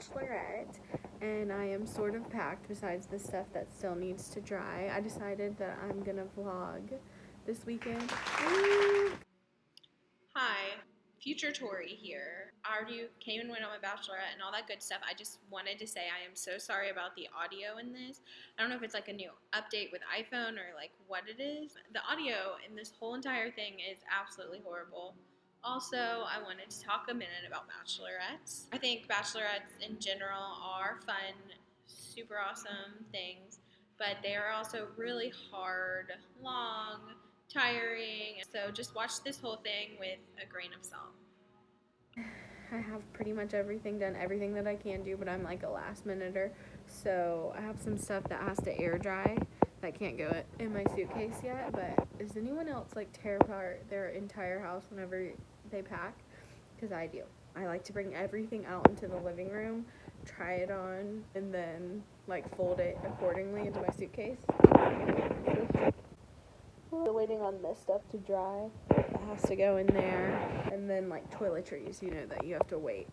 Bachelorette, and I am sort of packed besides the stuff that still needs to dry. I decided that I'm gonna vlog this weekend. Hi, future Tori here. I already came and went on my Bachelorette and all that good stuff. I just wanted to say I am so sorry about the audio in this. I don't know if it's like a new update with iPhone or like what it is. The audio in this whole entire thing is absolutely horrible. Also, I wanted to talk a minute about bachelorettes. I think bachelorettes in general are fun, super awesome things, but they are also really hard, long, tiring. So just watch this whole thing with a grain of salt. I have pretty much everything done, everything that I can do, but I'm like a last minuter. So I have some stuff that has to air dry that can't go in my suitcase yet. But does anyone else like tear apart their entire house whenever they pack? Because I do. I like to bring everything out into the living room, try it on, and then like fold it accordingly into my suitcase. Still waiting on this stuff to dry. That has to go in there. And then like toiletries, you know, that you have to wait.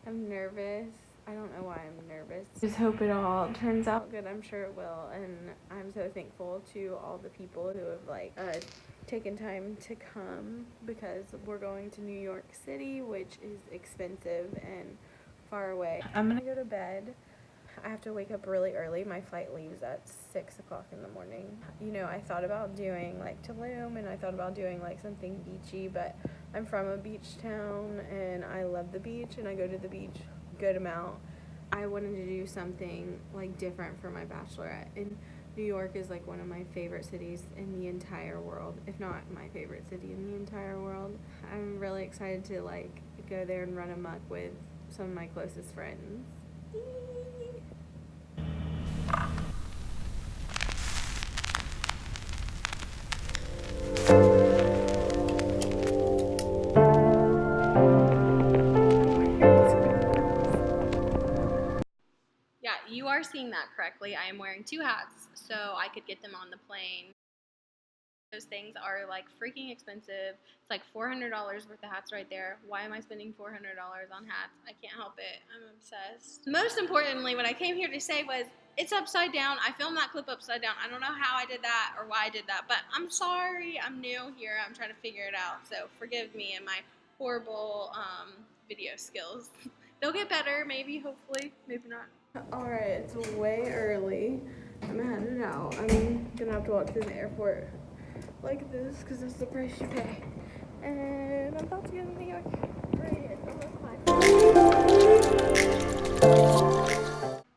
I'm nervous. I don't know why I'm nervous. Just hope it all turns out good. I'm sure it will. And I'm so thankful to all the people who have like taken time to come, because we're going to New York City, which is expensive and far away. I'm gonna go to bed. I have to wake up really early. My flight leaves at 6 o'clock in the morning. You know, I thought about doing like Tulum, and I thought about doing like something beachy, but I'm from a beach town and I love the beach and I go to the beach a good amount. I wanted to do something like different for my bachelorette, and New York is like one of my favorite cities in the entire world, if not my favorite city in the entire world. I'm really excited to like go there and run amok with some of my closest friends. Yeah, you are seeing that correctly. I am wearing 2 hats so I could get them on the plane. Those things are like freaking expensive. It's like $400 worth of hats right there. Why am I spending $400 on hats? I can't help it. I'm obsessed. Most importantly, what I came here to say was, it's upside down. I filmed that clip upside down. I don't know how I did that or why I did that, but I'm sorry. I'm new here. I'm trying to figure it out. So forgive me and my horrible video skills. They'll get better, maybe, hopefully, maybe not. Alright, it's way early. I'm headed out. I'm gonna have to walk through the airport like this because that's the price you pay. And I'm about to get to New York. Right, it's almost 5.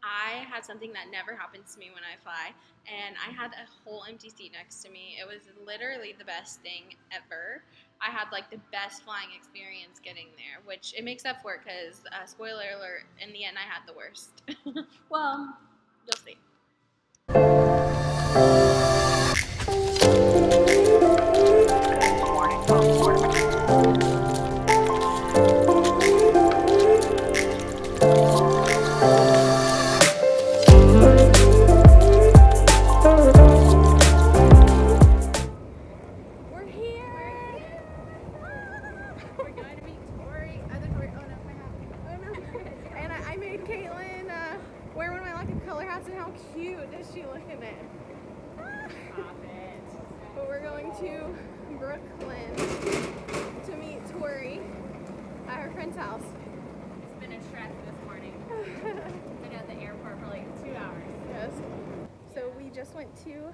I had something that never happens to me when I fly, and I had a whole empty seat next to me. It was literally the best thing ever. I had like the best flying experience getting there, which it makes up for it because, spoiler alert, in the end I had the worst. Well, you'll see. But we're going to Brooklyn to meet Tori at her friend's house. It's been a trek this morning. Been at the airport for like 2 hours. Yes. So we just went to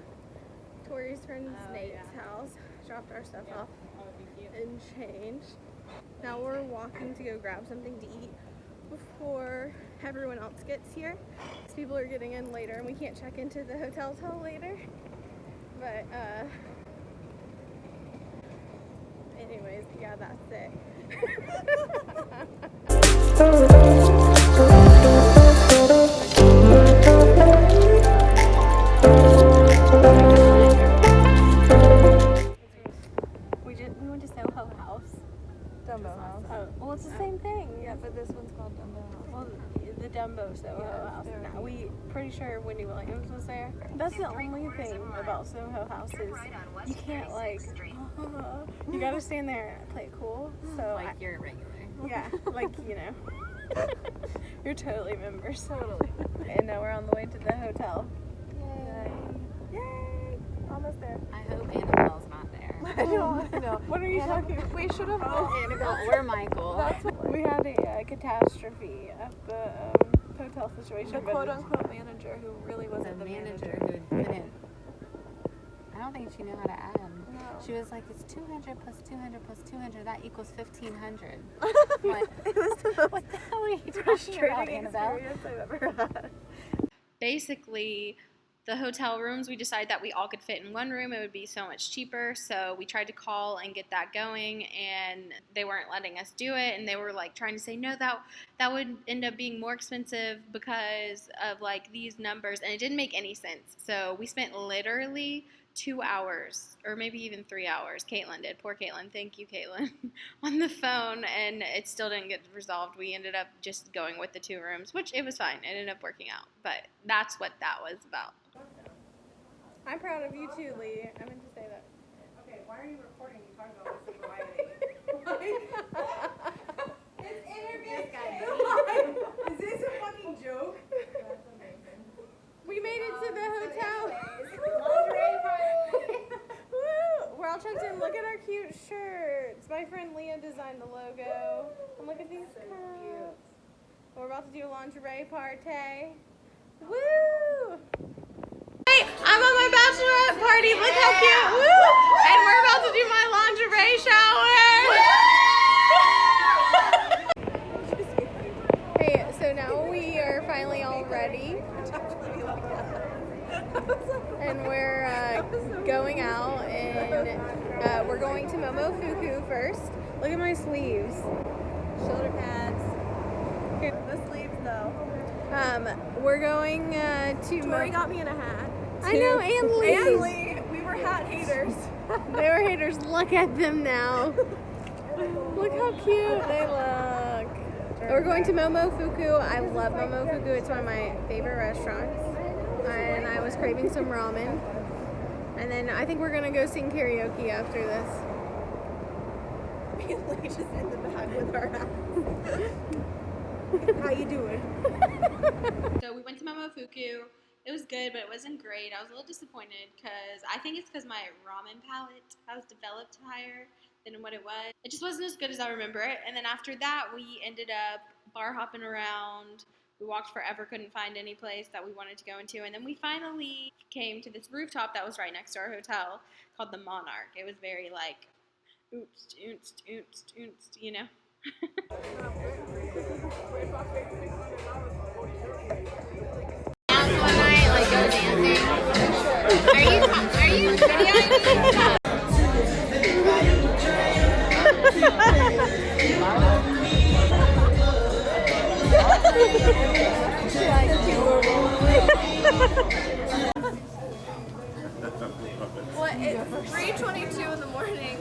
Tori's friend Nate's house, dropped our stuff off, and changed. Now we're walking to go grab something to eat before everyone else gets here, because people are getting in later and we can't check into the hotel till later. But anyways, yeah, that's it. We went to Soho House. Dumbo House. Oh, well, it's the same thing. Yeah, but this one's called Dumbo House. Well, the Dumbo Soho House. No, we pretty sure Wendy Williams was there. That's the only thing about Soho House is you can't like, you gotta stand there and play it cool. So Like you're regular. Yeah, like, you know. You're totally members. Totally. And now we're on the way to the hotel. Yay. Yay! Almost there. I hope Annabelle's not there. I know. What are you talking about? We should have called Annabelle or Michael. That's what we had a catastrophe at the hotel situation. The quote-unquote manager who really wasn't the manager. Who couldn't. I don't think she knew how to add. No. She was like, it's 200 plus 200 plus 200. That equals 1,500. What? What the hell are you talking about, Annabelle? I've ever had. Basically, the hotel rooms, we decided that we all could fit in one room. It would be so much cheaper. So we tried to call and get that going, and they weren't letting us do it. And they were like trying to say, no, that would end up being more expensive because of like these numbers. And it didn't make any sense. So we spent literally 2 hours, or maybe even 3 hours. Caitlin did. Poor Caitlin. Thank you, Caitlin. On the phone, and it still didn't get resolved. We ended up just going with the 2 rooms, which it was fine. It ended up working out. But that's what that was about. I'm proud of you too, Lee. I meant to say that. Okay, why are you recording? You talking about this sobriety? It's interview. Is this a fucking joke? That's amazing. We made it to the hotel. Lingerie party. Woo! We're all checked in. Look at our cute shirts. My friend Leah designed the logo. And look at these cups. We're about to do a lingerie party. Woo! Hey, I'm on my bachelorette party. Look how cute. Woo! And we're about to do my lingerie shower. Hey, so now we are finally all ready. And we're going out, and we're going to momofuku first. Look at my sleeves. Shoulder pads. The sleeves, though. We're going to... Tori got me in a hat. I know, and Lee. And Lee. We were hat haters. They were haters. Look at them now. Look how cute they look. We're going to momofuku. I love momofuku. It's one of my favorite restaurants. And I was craving some ramen. And then I think we're gonna go sing karaoke after this. Me and Lee just in the back with our hats. How you doing? So we went to momofuku. It was good, but it wasn't great. I was a little disappointed because I think it's because my ramen palate has developed higher than what it was. It just wasn't as good as I remember it. And then after that, we ended up bar hopping around. We walked forever, couldn't find any place that we wanted to go into. And then we finally came to this rooftop that was right next to our hotel called the Monarch. It was very like, oops, oops, oops, oops, you know? What? It's 3:22 in the morning.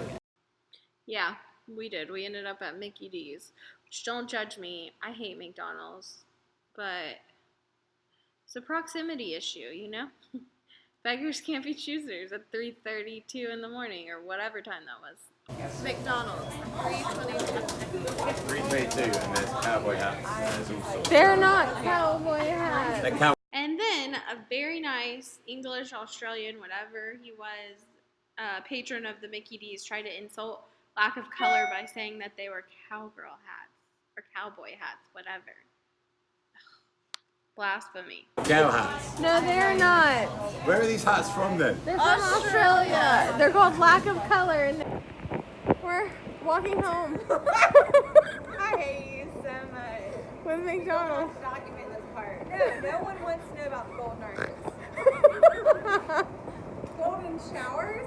Yeah, we did. We ended up at Mickey D's. Which, don't judge me. I hate McDonald's. But it's a proximity issue, you know? Beggars can't be choosers at 3:32 in the morning or whatever time that was. McDonald's. 3:22. 322, and there's cowboy hats. There's also They're not cowboy hats. the cow. And then a very nice English, Australian, whatever he was, patron of the Mickey D's tried to insult lack of color by saying that they were cowgirl hats or cowboy hats, whatever. Ugh. Blasphemy. Cow hats. No, they're not. Where are these hats from then? They're from Australia. They're called lack of color. And we're walking home. I hate you so much. With McDonald's. Document this part. No one wants to know about the golden arches. Golden showers?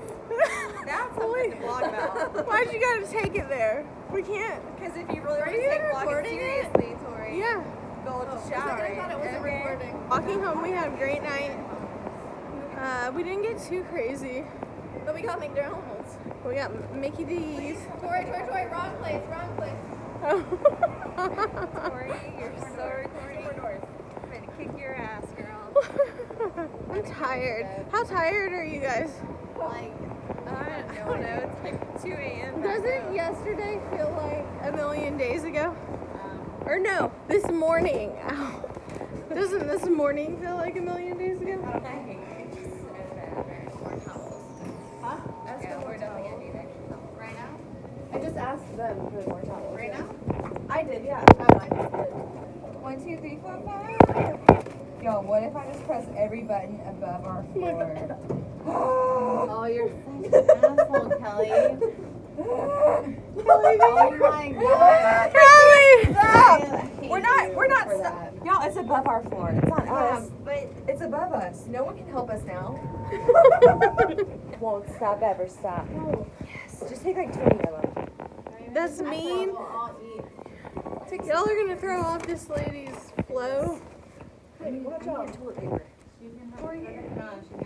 That's something to blog about. Why'd you gotta take it there? We can't. Because if you really want to take vlogging seriously, Tori. Yeah. Golden shower. I thought it wasn't recording. Walking home, we had a great night. We didn't get too crazy. But we got McDonald's. We got Mickey D's. Tori, wrong place. Oh. Tori, you're so recording. I'm going to kick your ass, girl. I'm tired. How tired are you guys? Like, I don't know. It's like 2 a.m. Doesn't yesterday feel like a million days ago? Or no, this morning. Ow. Doesn't this morning feel like a million days ago? Huh? Yeah, we're definitely gonna need extra towels. Right now? I just asked them for more towels. Right now? I did, yeah. Oh, I just did. 1, 2, 3, 4, 5. Yo, what if I just press every button above our floor? Oh, you're such an asshole, Kelly. Kelly, Oh my god. Kelly! Stop! hate We're not for stop. that. Y'all, it's above our floor. It's not Yeah, us. but It's above us. No one can help us now. Won't stop ever stop. Yes. Just take like 20 of them. That's mean. I'll eat. Y'all are gonna throw off this lady's flow. Hey, watch out. She's gonna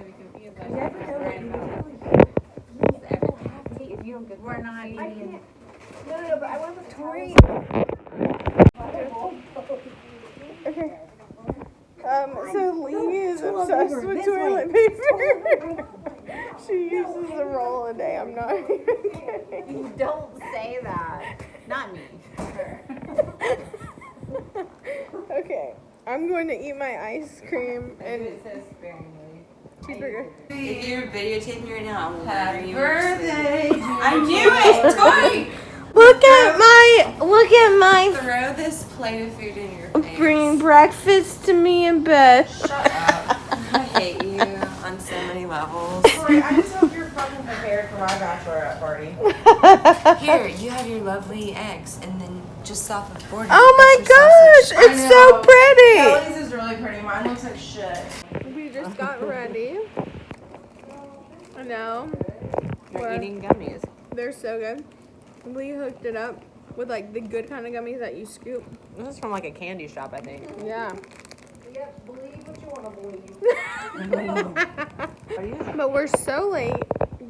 be confused by You never know what you if you don't get We're not eating. No, but I want the Tori. Okay. So Lee is obsessed paper, with this toilet way. paper. She uses a roll a day. I'm not even kidding. You don't say that. Not me. Okay. I'm going to eat my ice cream and It says sparingly. cheeseburger. If you're videotaping me right now, I will murder Happy you. birthday. I knew it! Tori! Look at my Throw this plate of food in your face. bringing breakfast to me and Beth. Shut up. I hate you on so many levels. Tori, I just hope you're fucking prepared for my bachelorette party. Here, you have your lovely eggs, and then just south of border. Oh my gosh, it's so pretty. Kelly's is really pretty. Mine looks like shit. We just got ready. I know. You're eating gummies. They're so good. Lee hooked it up with like the good kind of gummies that you scoop. This is from like a candy shop, I think. Yeah. Yep, believe what you want to believe. But we're so late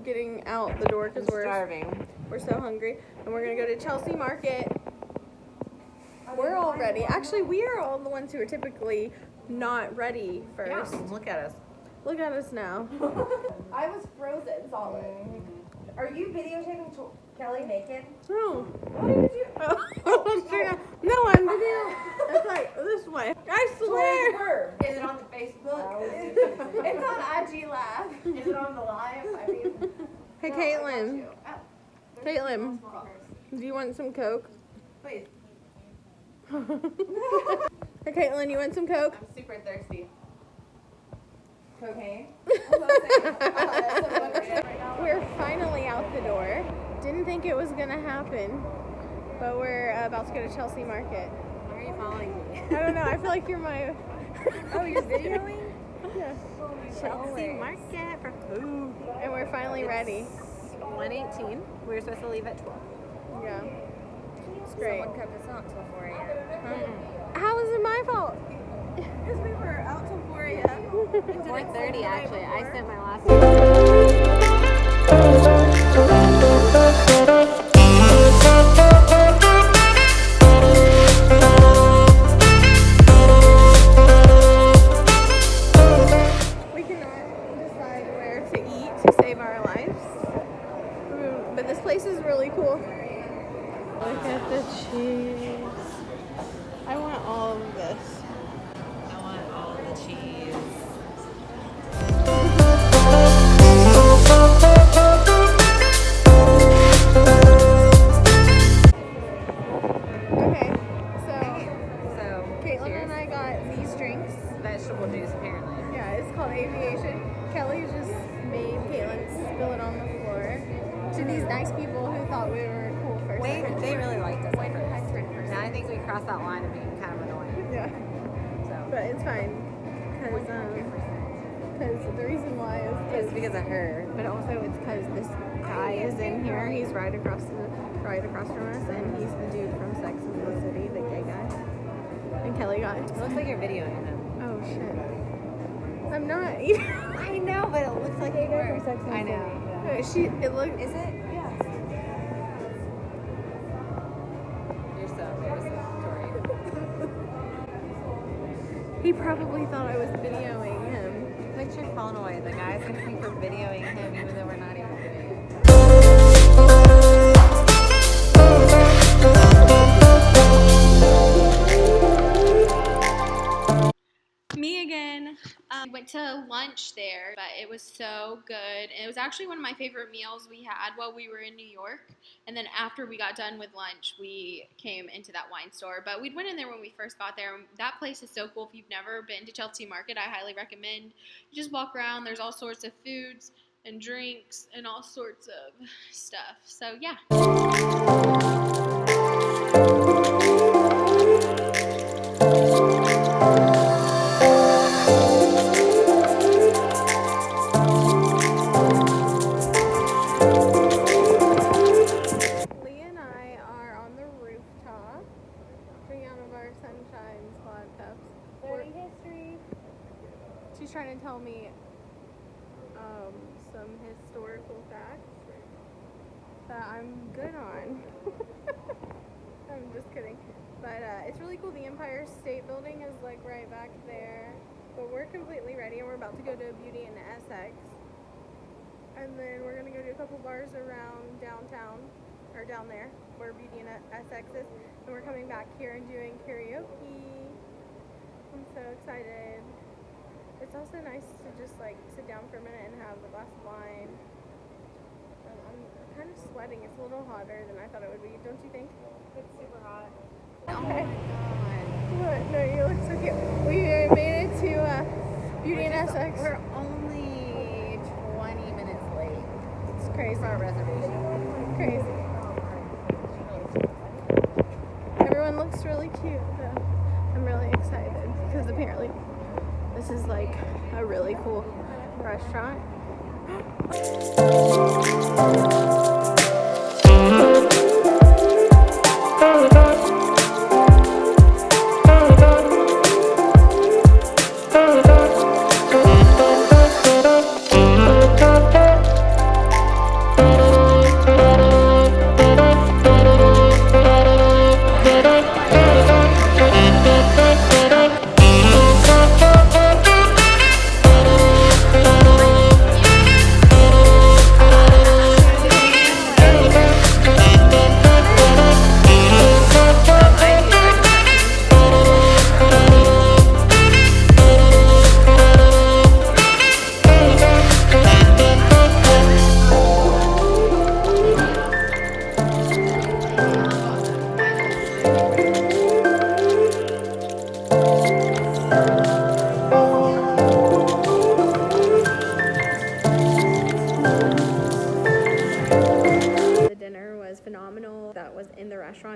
getting out the door because I'm starving. we're so hungry. And we're going to go to Chelsea Market. We're all ready. Actually, we are all the ones who are typically not ready Yeah, first. look at us. Look at us now. I was frozen solid. Are you videotaping Kelly naked? Oh. What did you? No, I'm video. It's like this way. I swear. Is it on the Facebook? It's on IG Live. Is it on the live? I mean, Hey, Caitlin. Caitlin, do you want some Coke? please. Hey, Caitlin, you want some Coke? I'm super thirsty. Cocaine? We're finally out the door. Didn't think it was gonna happen, but we're about to go to Chelsea Market. Why are you following me? I don't know. I feel like you're my. Oh, you're videoing? Yeah. Chelsea Market for food. And we're finally ready. 1:18. We were supposed to leave at 12. Yeah. It's great. Someone kept us out till 4 a.m. How is it my fault? Because we were out till 4 a.m. 4:30 actually. I sent my last. We cannot decide where to eat to save our lives. But this place is really cool. Look at the cheese. I want all of this. I want all of the cheese. Okay, so So, Caitlin cheers. and I got these drinks. Vegetable juice apparently. Yeah, it's called Aviation. Kelly just made Caitlin spill it on the floor to these nice people who thought we were cool first. They really liked us. Now I think we crossed that line of being kind of annoying. Yeah, So but it's fine. Because the reason why is it's because of her. but also it's because this guy is in here. He's right across from us, and he's the dude from Sex and the City, the gay guy. And Kelly got. It looks like you're videoing him. Oh shit! I'm not. Even. I know, but it looks like you were. I know. It looked. Is it? Yeah. You're so embarrassing, Tori. He probably thought I was videoing him. Picture phone away. The guy's gonna think we're videoing him even though we're not even doing it. went to lunch there, but it was so good. And it was actually one of my favorite meals we had while we were in New York. And then after we got done with lunch, we came into that wine store. But we'd went in there when we first got there. That place is so cool. If you've never been to Chelsea Market, I highly recommend. You just walk around. There's all sorts of foods and drinks and all sorts of stuff. So yeah. She's trying to tell me some historical facts that I'm good on. I'm just kidding. But it's really cool. The Empire State Building is like right back there. But we're completely ready and we're about to go to Beauty in Essex. And then we're going to go to a couple bars around downtown, or down there, where Beauty in Essex is. And we're coming back here and doing karaoke. I'm so excited. It's also nice to just like sit down for a minute and have a glass of wine. I'm kind of sweating. It's a little hotter than I thought it would be. Don't you think? It's super hot. Okay. Oh my god. No, you look so cute. We made it to Beauty in Essex. We're only 20 minutes late. It's crazy. For our reservation. Crazy. Everyone looks really cute though. I'm really excited because apparently this is like a really cool restaurant.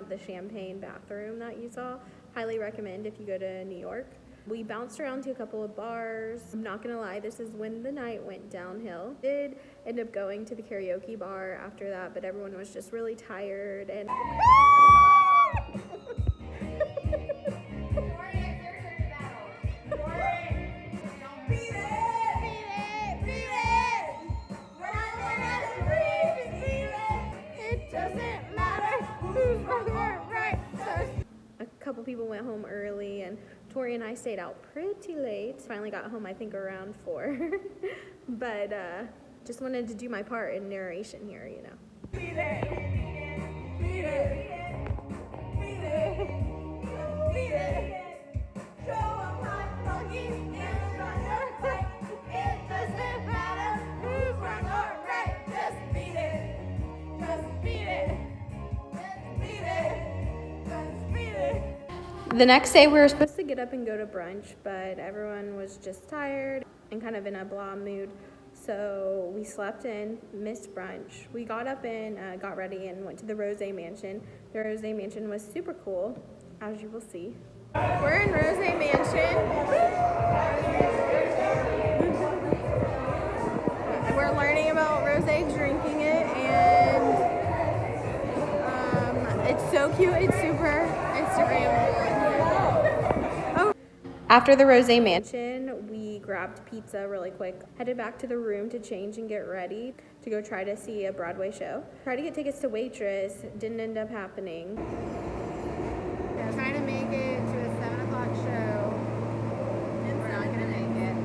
The champagne bathroom that you saw. Highly recommend if you go to New York. We bounced around to a couple of bars. I'm not gonna lie, this is when the night went downhill. Did end up going to the karaoke bar after that, but everyone was just really tired and couple people went home early and Tori and I stayed out pretty late. Finally got home I think around 4. But just wanted to do my part in narration here, you know. Beat it. Beat it. Beat it. Beat it. Show up my monkey and run your fight. It doesn't matter who's wrong or right. Just beat it. Just beat it. Just beat it. Just beat it. The next day we were supposed to get up and go to brunch, but everyone was just tired and kind of in a blah mood. So we slept in, missed brunch. We got up and got ready and went to the Rose Mansion. The Rose Mansion was super cool, as you will see. We're in Rose Mansion. We're learning about rosé, drinking it, and it's so cute. It's super Instagrammable. After the Rose Mansion, we grabbed pizza really quick, headed back to the room to change and get ready to go try to see a Broadway show. Tried to get tickets to Waitress, didn't end up happening. Yeah, trying to make it to a 7 o'clock show. We're not gonna make it.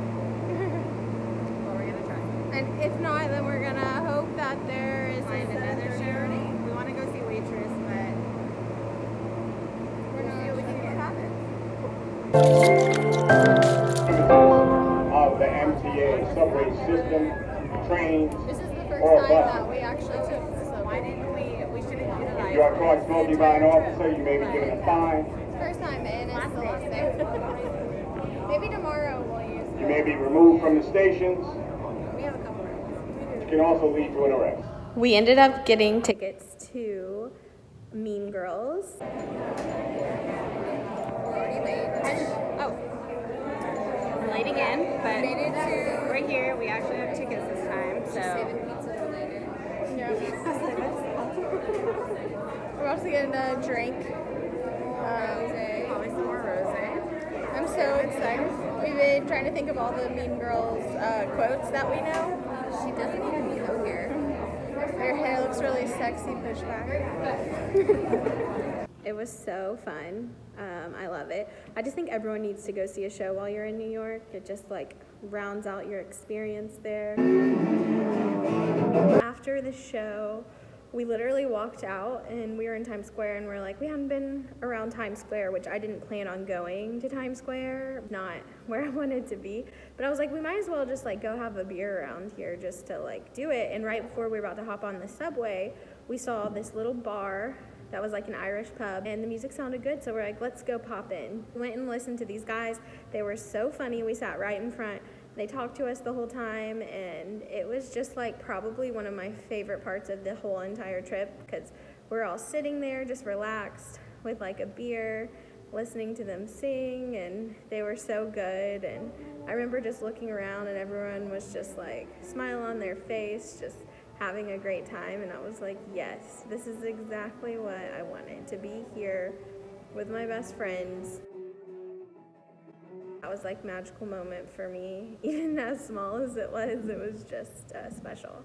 But we're gonna try. And if not, then we're gonna hope that there is Find another show. We want to go see Waitress, but we'll see what happens. Oh, MTA, subway system, trains, This is the first or time buses. that we actually took the subway. Why didn't we should have utilized If you are caught smoking by an officer, you may be given a fine. First time in, it's the last day. Maybe tomorrow we'll use it. You may be removed from the stations. We have a couple rounds. It can also lead to an arrest. We ended up getting tickets to Mean Girls. We're already late. Oh. We're late again, but we're here. We actually have tickets this time, so. Saving pizza for later. We're also getting a drink. Probably some more rosé. I'm so excited. We've been trying to think of all the Mean Girls quotes that we know. She doesn't even know here. Her hair looks really sexy pushed back. It was so fun. I love it. I just think everyone needs to go see a show while you're in New York. It just like rounds out your experience there. After the show, we literally walked out and we were in Times Square and we're like, we hadn't been around Times Square, which I didn't plan on going to Times Square, not where I wanted to be. But I was like, we might as well just like go have a beer around here just to like do it. And right before we were about to hop on the subway, we saw this little bar that was like an Irish pub and the music sounded good. So we're like, let's go pop in. We went and listened to these guys. They were so funny. We sat right in front. They talked to us the whole time, and it was just like probably one of my favorite parts of the whole entire trip because we're all sitting there just relaxed with like a beer, listening to them sing, and they were so good. And I remember just looking around and everyone was just like smile on their face, just having a great time, and I was like, yes, this is exactly what I wanted, to be here with my best friends. That was like a magical moment for me. Even as small as it was just special.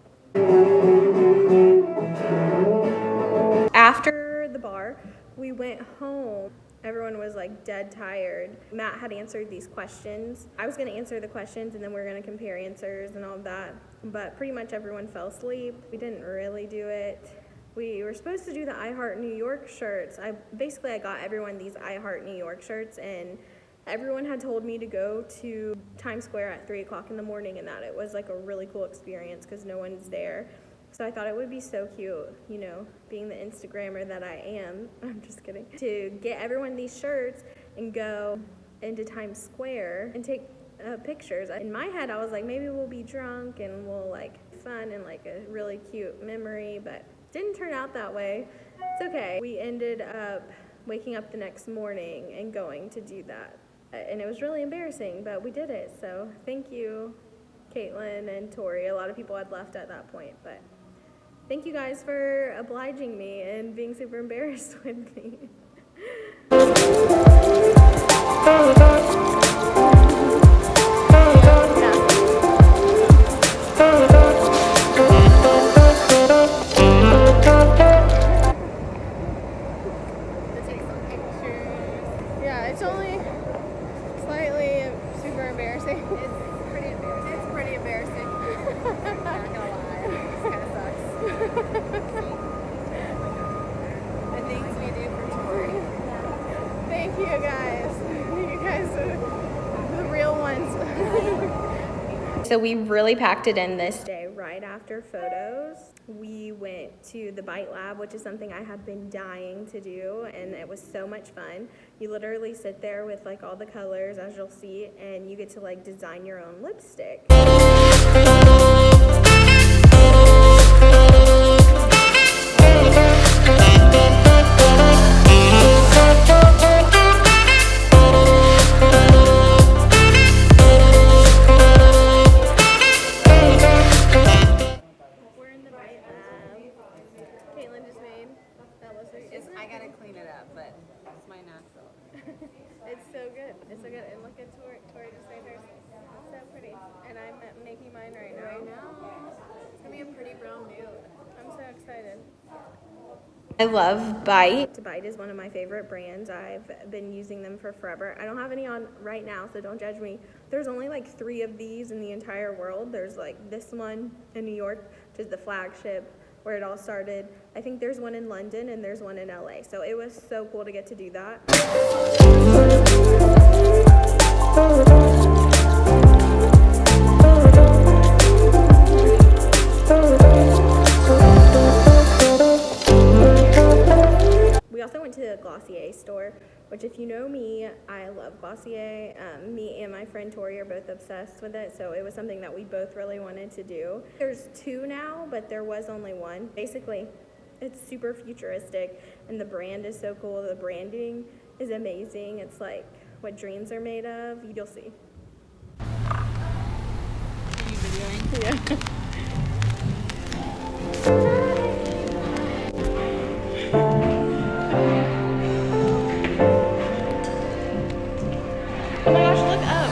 After the bar, we went home. Everyone was like dead tired. Matt had answered these questions. I was gonna answer the questions and then we were gonna compare answers and all of that, but pretty much everyone fell asleep. We didn't really do it. We were supposed to do the I Heart New York shirts. I got everyone these I Heart New York shirts, and everyone had told me to go to Times Square at 3 o'clock in the morning and that it was like a really cool experience because no one's there. So I thought it would be so cute, you know, being the Instagrammer that I am, I'm just kidding, to get everyone these shirts and go into Times Square and take pictures. In my head, I was like, maybe we'll be drunk and we'll like fun and like a really cute memory, but didn't turn out that way. It's okay. We ended up waking up the next morning and going to do that. And it was really embarrassing, but we did it. So thank you, Caitlin and Tori. A lot of people had left at that point, but thank you guys for obliging me and being super embarrassed with me. Yeah, it's only slightly super embarrassing. It's pretty embarrassing. I'm not gonna lie. This kind of sucks. The things we do for Tori. Thank you guys. You guys are the real ones. So we really packed it in this day. Right after photos, we went to the Bite Lab, which is something I have been dying to do, and it was so much fun. You literally sit there with like all the colors, as you'll see, and you get to like design your own lipstick. I gotta clean it up, but it's my natural. It's so good. It's so good. And look at Tori just made hers. It's so pretty. And I'm making mine right now. It's gonna be a pretty brown nude. I'm so excited. I love Bite. Bite is one of my favorite brands. I've been using them for forever. I don't have any on right now, so don't judge me. There's only like 3 of these in the entire world. There's like this one in New York, which is the flagship, where it all started. I think there's one in London and there's one in LA. So it was so cool to get to do that. know me, I love Glossier. Me and my friend Tori are both obsessed with it, so it was something that we both really wanted to do. There's 2 now, but there was only 1. Basically, it's super futuristic, and the brand is so cool. The branding is amazing. It's like what dreams are made of. You'll see. Are you videoing? Yeah. Oh my gosh, look up.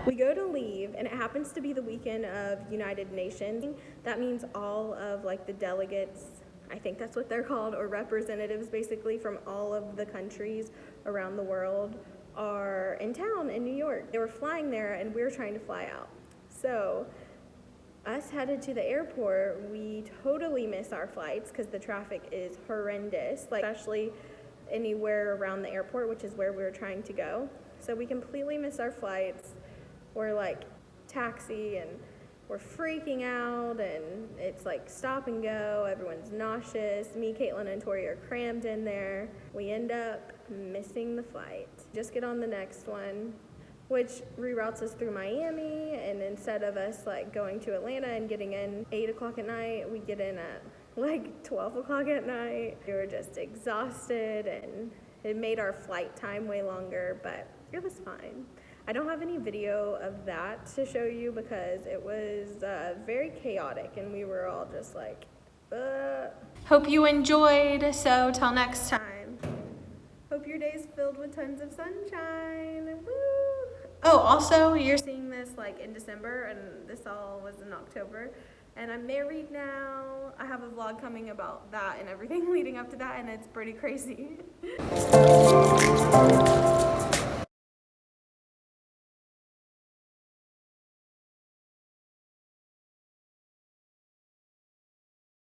We go to leave, and it happens to be the weekend of United Nations. That means all of like the delegates, I think that's what they're called, or representatives basically from all of the countries around the world are in town in New York. They were flying there, and we were trying to fly out. So us headed to the airport, we totally miss our flights because the traffic is horrendous, like especially anywhere around the airport, which is where we were trying to go. So we completely miss our flights. We're like taxi, and we're freaking out, and it's like stop and go. Everyone's nauseous. Me, Caitlin, and Tori are crammed in there. We end up missing the flight. Just get on the next one, which reroutes us through Miami, and instead of us like going to Atlanta and getting in 8 o'clock at night, we get in at like 12 o'clock at night. We were just exhausted, and it made our flight time way longer, but it was fine. I don't have any video of that to show you because it was very chaotic, and we were all just like, Hope you enjoyed, so till next time. Hope your day's filled with tons of sunshine. Woo! Oh, also, you're seeing this like in December, and this all was in October. And I'm married now. I have a vlog coming about that and everything leading up to that, and it's pretty crazy.